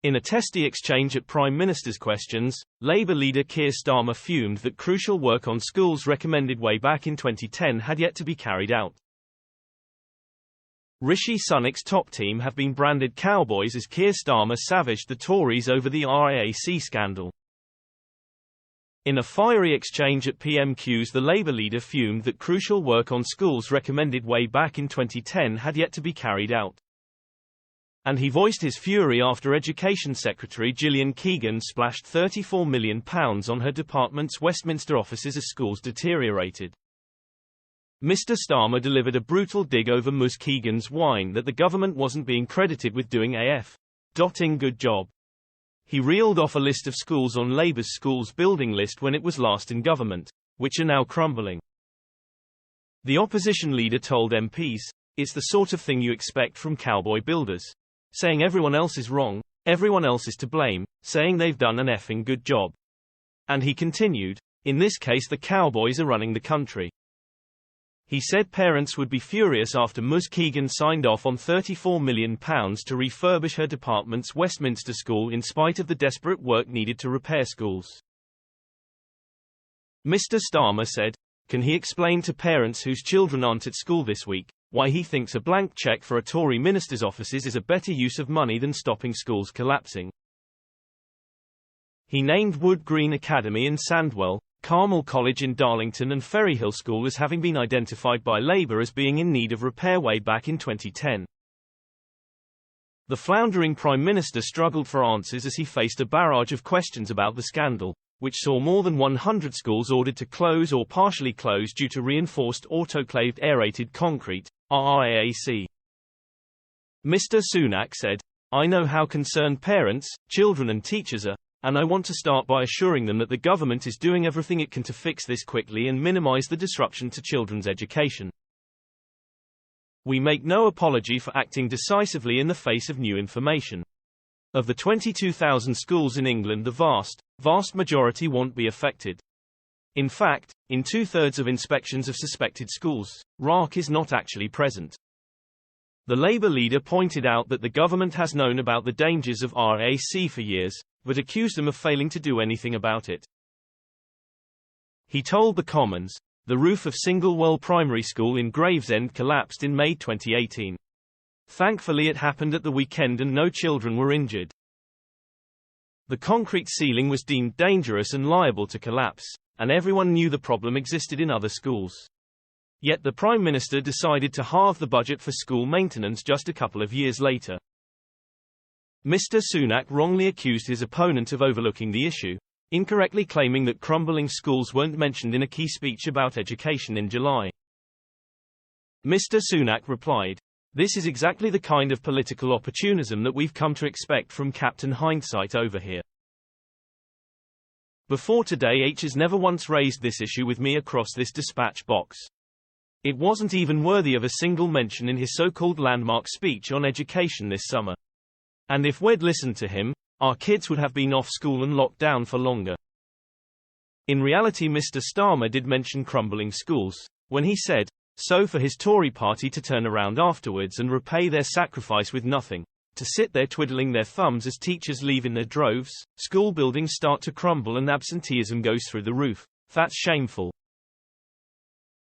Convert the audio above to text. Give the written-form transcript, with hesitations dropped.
In a testy exchange at Prime Minister's questions, Labour leader Keir Starmer fumed that crucial work on schools recommended way back in 2010 had yet to be carried out. Rishi Sunak's top team have been branded cowboys as Keir Starmer savaged the Tories over the RAAC scandal. In a fiery exchange at PMQs, the Labour leader fumed that crucial work on schools recommended way back in 2010 had yet to be carried out. And he voiced his fury after Education Secretary Gillian Keegan splashed £34 million on her department's Westminster offices as schools deteriorated. Mr. Starmer delivered a brutal dig over Ms. Keegan's whine that the government wasn't being credited with doing a good job. He reeled off a list of schools on Labour's schools building list when it was last in government, which are now crumbling. The opposition leader told MPs, "It's the sort of thing you expect from cowboy builders. Saying everyone else is wrong, everyone else is to blame, saying they've done an effing good job." And he continued, "In this case the cowboys are running the country." He said parents would be furious after Ms. Keegan signed off on £34 million to refurbish her department's Westminster school in spite of the desperate work needed to repair schools. Mr. Starmer said, can he explain to parents whose children aren't at school this week, why he thinks a blank cheque for a Tory minister's offices is a better use of money than stopping schools collapsing? He named Wood Green Academy in Sandwell, Carmel College in Darlington and Ferryhill School as having been identified by Labour as being in need of repair way back in 2010. The floundering Prime Minister struggled for answers as he faced a barrage of questions about the scandal, which saw more than 100 schools ordered to close or partially close due to reinforced autoclaved aerated concrete, RAAC. Mr. Sunak said, "I know how concerned parents, children and teachers are, and I want to start by assuring them that the government is doing everything it can to fix this quickly and minimize the disruption to children's education. We make no apology for acting decisively in the face of new information. Of the 22,000 schools in England, the vast majority won't be affected. In fact, in 2/3 of inspections of suspected schools, RAAC is not actually present." The Labour leader pointed out that the government has known about the dangers of RAAC for years, but accused them of failing to do anything about it. He told the Commons, "The roof of Singlewell Primary School in Gravesend collapsed in May 2018. Thankfully it happened at the weekend and no children were injured. The concrete ceiling was deemed dangerous and liable to collapse, and everyone knew the problem existed in other schools. Yet the Prime Minister decided to halve the budget for school maintenance just a couple of years later." Mr. Sunak wrongly accused his opponent of overlooking the issue, incorrectly claiming that crumbling schools weren't mentioned in a key speech about education in July. Mr. Sunak replied, "This is exactly the kind of political opportunism that we've come to expect from Captain Hindsight over here. Before today H has never once raised this issue with me across this dispatch box. It wasn't even worthy of a single mention in his so-called landmark speech on education this summer. And if we'd listened to him, our kids would have been off school and locked down for longer." In reality, Mr. Starmer did mention crumbling schools, when he said, so for his Tory party to turn around afterwards and repay their sacrifice with nothing, to sit there twiddling their thumbs as teachers leave in their droves, school buildings start to crumble and absenteeism goes through the roof, that's shameful.